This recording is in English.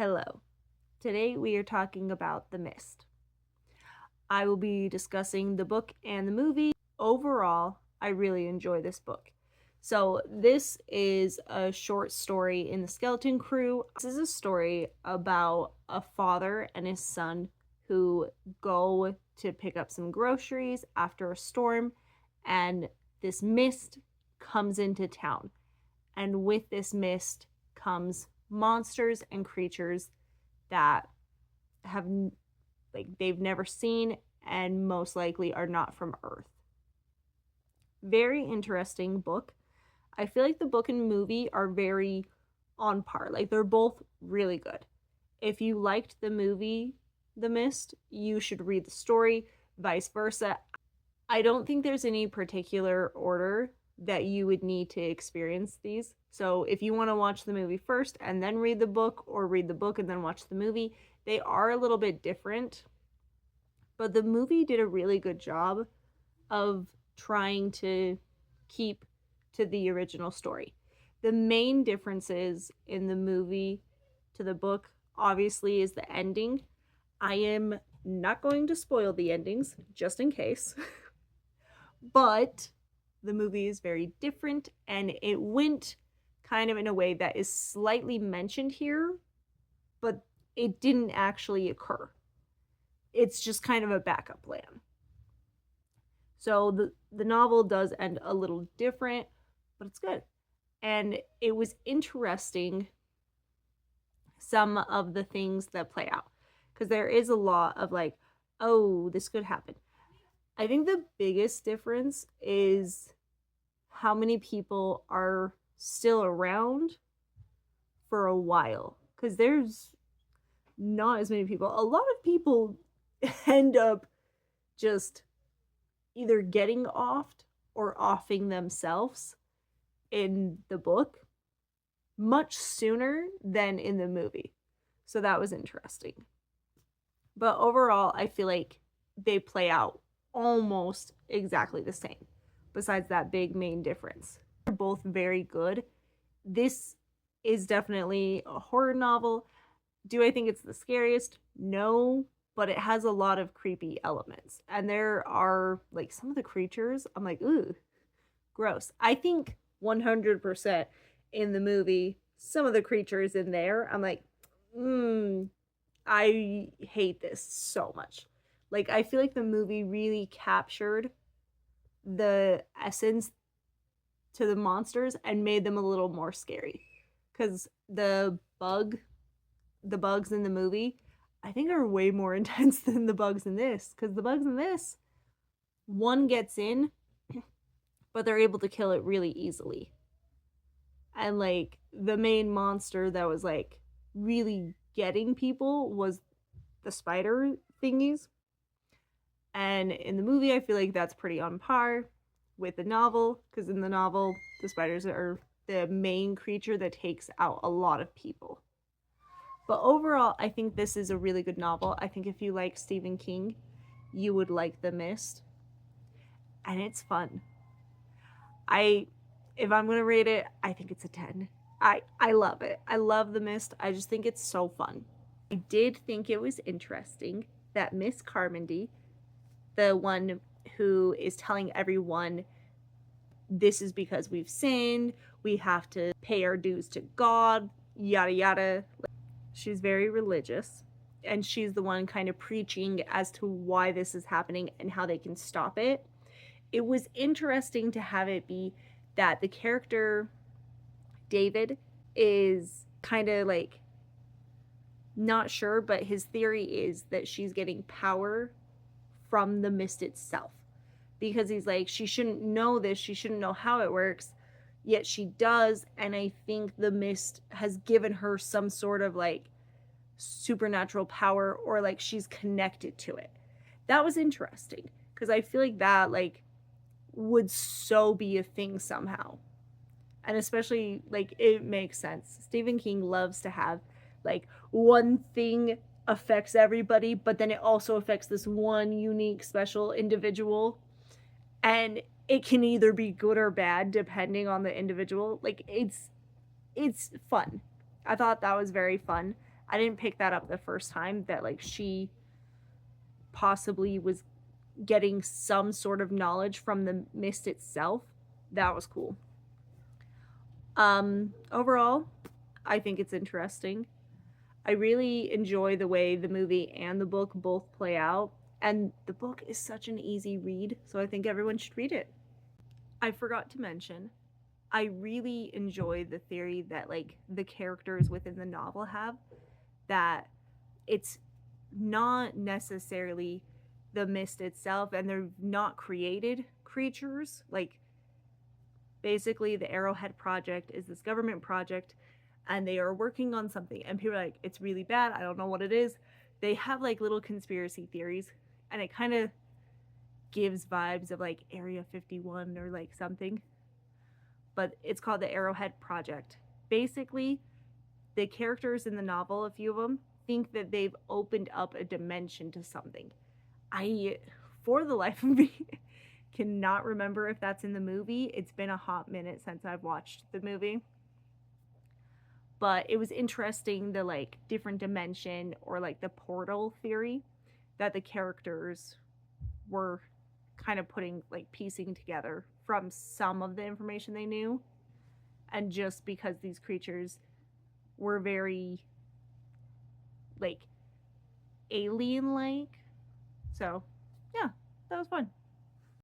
Hello. Today we are talking about The Mist. I will be discussing the book and the movie. Overall, I really enjoy this book. So, this is a short story in the Skeleton Crew. This is a story about a father and his son who go to pick up some groceries after a storm, and this mist comes into town. And with this mist comes monsters and creatures that have they've never seen and most likely are not from Earth. Very interesting book. I feel like the book and movie are very on par. Like they're both really good. If you liked the movie The Mist, you should read the story, vice versa. I don't think there's any particular order that you would need to experience these. So if you want to watch the movie first and then read the book, or read the book and then watch the movie, they are a little bit different. But the movie did a really good job of trying to keep to the original story. The main differences in the movie to the book, obviously, is the ending. I am not going to spoil the endings, just in case. But the movie is very different, and it went kind of in a way that is slightly mentioned here, but it didn't actually occur. It's just kind of a backup plan. So the novel does end a little different, but it's good. And it was interesting, some of the things that play out, because there is a lot of like, oh, this could happen. I think the biggest difference is how many people are still around for a while, because there's not as many people. A lot of people end up just either getting offed or offing themselves in the book much sooner than in the movie. So that was interesting. But overall, I feel like they play out almost exactly the same, besides that big main difference. They're both very good. This is definitely a horror novel. Do I think it's the scariest? No, but it has a lot of creepy elements. And there are like some of the creatures, I'm like, ooh, gross. I think 100% in the movie, some of the creatures in there, I'm like, I hate this so much. Like, I feel like the movie really captured the essence to the monsters and made them a little more scary. Because the bugs in the movie, I think are way more intense than the bugs in this. Because the bugs in this, one gets in, but they're able to kill it really easily. And like the main monster that was like really getting people was the spider thingies. And in the movie, I feel like that's pretty on par with the novel, because in the novel, the spiders are the main creature that takes out a lot of people. But overall, I think this is a really good novel. I think if you like Stephen King, you would like The Mist. And it's fun. I if I'm going to rate it, I think it's a 10. I love it. I love The Mist. I just think it's so fun. I did think it was interesting that Miss Carmody, the one who is telling everyone this is because we've sinned, we have to pay our dues to God, yada yada. She's very religious, and she's the one kind of preaching as to why this is happening and how they can stop it. It was interesting to have it be that the character David is kind of like not sure, but his theory is that she's getting power from the mist itself, because he's like, she shouldn't know this, she shouldn't know how it works, yet she does. And I think the mist has given her some sort of like supernatural power, or like she's connected to it. That was interesting, because I feel like that like would so be a thing somehow. And especially like it makes sense. Stephen King loves to have like one thing affects everybody, but then it also affects this one unique special individual, and it can either be good or bad depending on the individual. Like it's fun. I thought that was very fun. I didn't pick that up the first time, that like she possibly was getting some sort of knowledge from the mist itself. That was cool. Overall, I think it's interesting. I really enjoy the way the movie and the book both play out, and the book is such an easy read, so I think everyone should read it. I forgot to mention, I really enjoy the theory that like the characters within the novel have, that it's not necessarily the mist itself, and they're not created creatures. Like, basically the Arrowhead Project is this government project, and they are working on something, and people are like, it's really bad, I don't know what it is. They have like little conspiracy theories, and it kind of gives vibes of like Area 51 or like something, but it's called the Arrowhead Project. Basically, the characters in the novel, a few of them, think that they've opened up a dimension to something. I, for the life of me, cannot remember if that's in the movie. It's been a hot minute since I've watched the movie. But it was interesting, the like different dimension, or like the portal theory that the characters were kind of putting, like piecing together from some of the information they knew. And just because these creatures were very like alien like. So, yeah, that was fun.